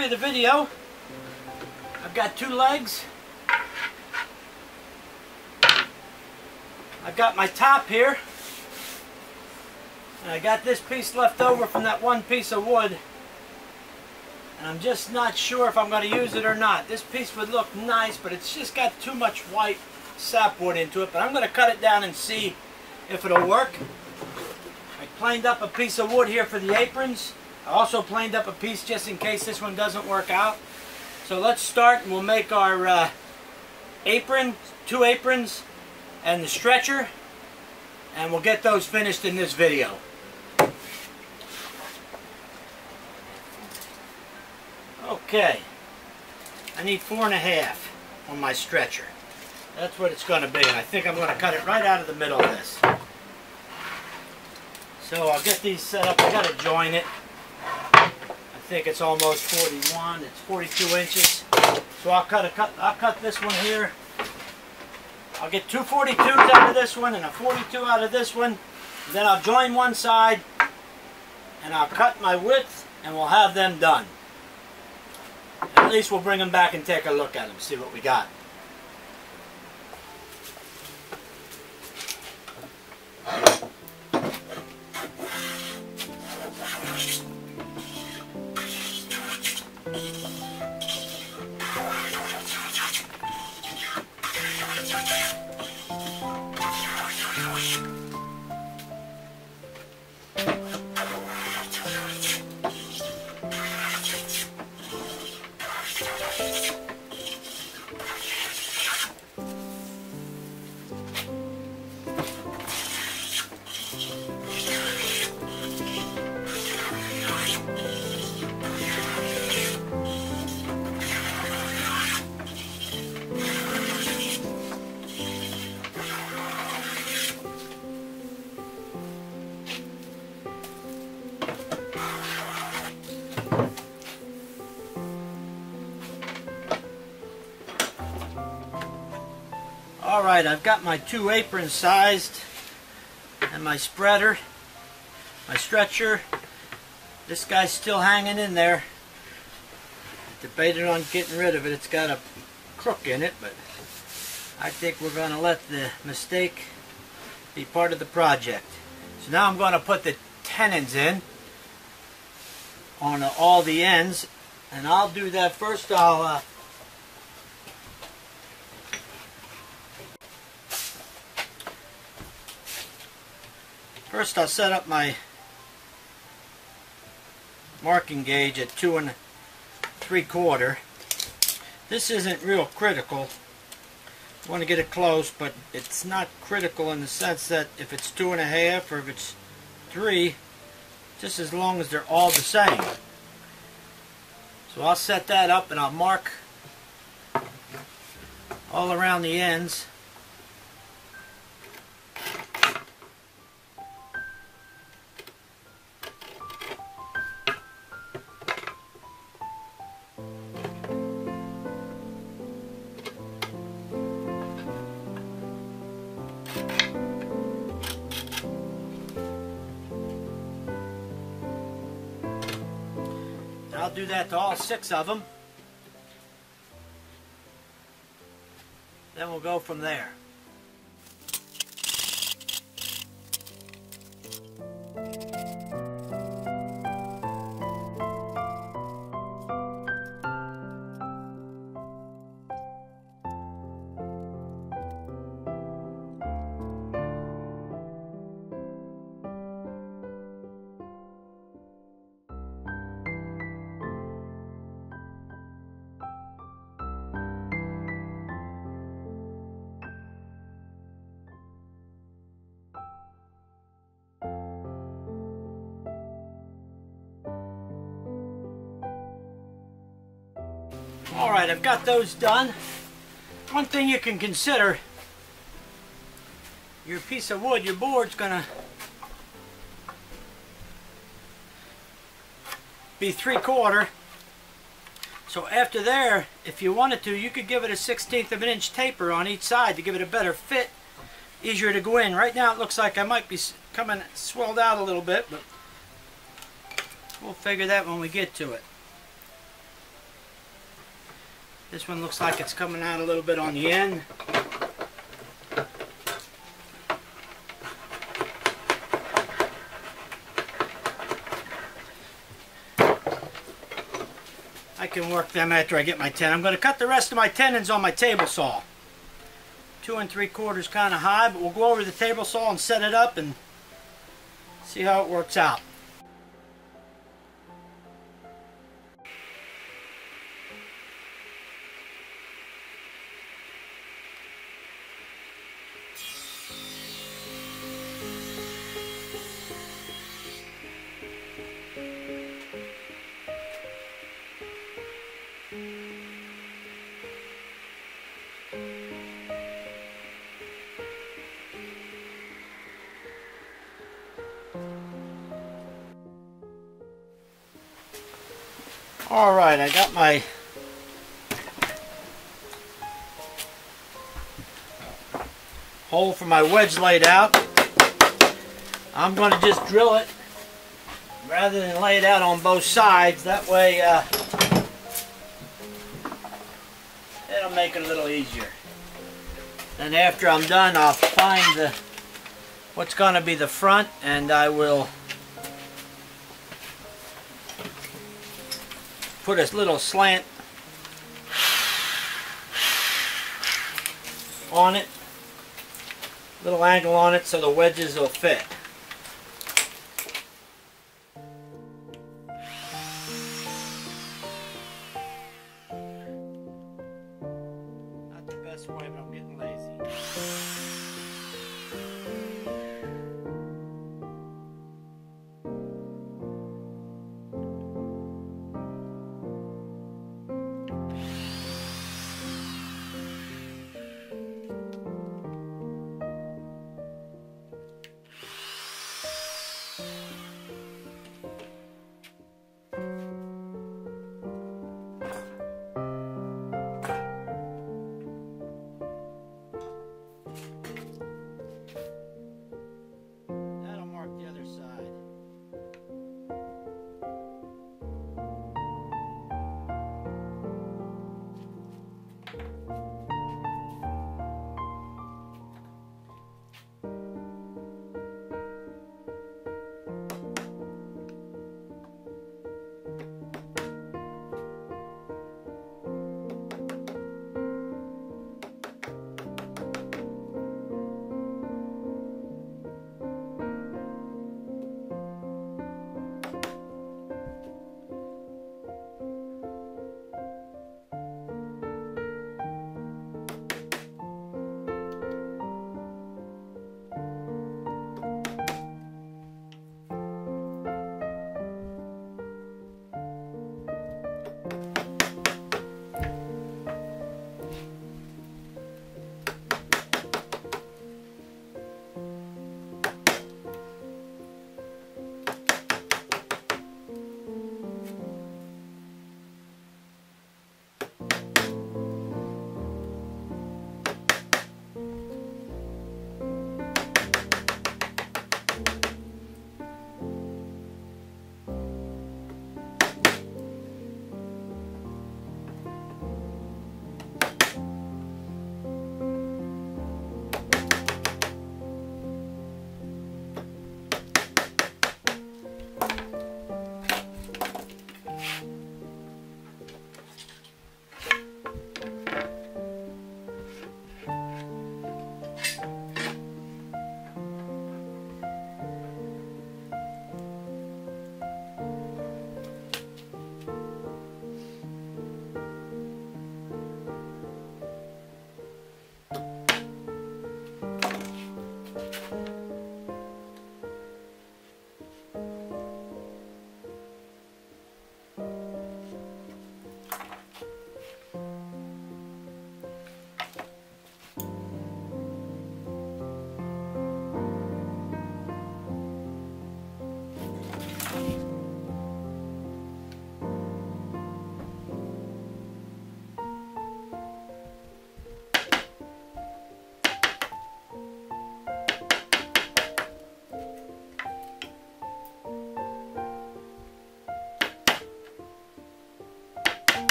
3 of the video. I've got 2 legs. I've got my top here. And I got this piece left over from that one piece of wood. And I'm just not sure if I'm going to use it or not. This piece would look nice, but it's just got too much white sapwood into it. But I'm going to cut it down and see if it'll work. I planed up a piece of wood here for the aprons. I also planed up a piece just in case this one doesn't work out. So let's start and we'll make our apron, 2 aprons, and the stretcher. And we'll get those finished in this video. Okay, I need 4.5 on my stretcher. That's what it's going to be, and I think I'm going to cut it right out of the middle of this. So I'll get these set up. I got to join it. I think it's almost 41. It's 42 inches. So I'll cut this one here. I'll get 2 42s out of this one and a 42 out of this one. And then I'll join one side, and I'll cut my width, and we'll have them done. At least we'll bring them back and take a look at them, see what we got. Alright, I've got my 2 aprons sized and my spreader, my stretcher. This guy's still hanging in there. Debated on getting rid of it. It's got a crook in it, but I think we're going to let the mistake be part of the project. So now I'm going to put the tenons in on all the ends, and I'll do that first. First I'll set up my marking gauge at 2 3/4. This isn't real critical. I want to get it close, but it's not critical in the sense that if it's 2.5 or if it's 3, just as long as they're all the same. So I'll set that up and I'll mark all around the ends. I'll do that to all 6 of them. Then we'll go from there. Alright, I've got those done. One thing you can consider, your piece of wood, your board's going to be 3/4. So after there, if you wanted to, you could give it a 1/16 of an inch taper on each side to give it a better fit, easier to go in. Right now it looks like I might be coming swelled out a little bit, but we'll figure that when we get to it. This one looks like it's coming out a little bit on the end. I can work them after I get my tenon. I'm going to cut the rest of my tenons on my table saw. 2 3/4 kind of high, but we'll go over the table saw and set it up and see how it works out. Alright, I got my hole for my wedge laid out. I'm going to just drill it rather than lay it out on both sides. That way it'll make it a little easier. Then after I'm done, I'll find what's going to be the front, and I will put a little slant on it, little angle on it so the wedges will fit. Not the best way, but I'm getting lazy.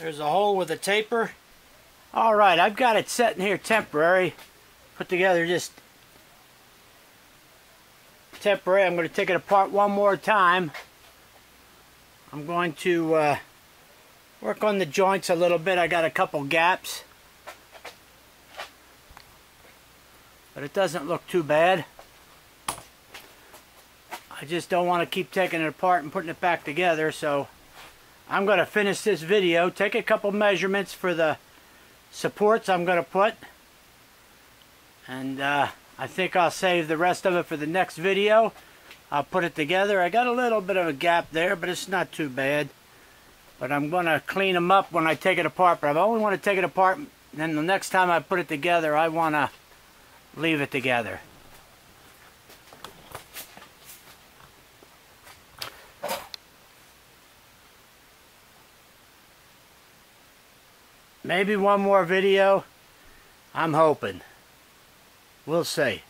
There's a hole with a taper. Alright, I've got it set in here temporary. Put together just temporary. I'm going to take it apart one more time. I'm going to work on the joints a little bit. I got a couple gaps, but it doesn't look too bad. I just don't want to keep taking it apart and putting it back together, so I'm going to finish this video, take a couple measurements for the supports I'm going to put, and I think I'll save the rest of it for the next video. I'll put it together. I got a little bit of a gap there, but it's not too bad. But I'm going to clean them up when I take it apart. But I only want to take it apart, and then the next time I put it together, I want to leave it together. Maybe one more video. I'm hoping. We'll see.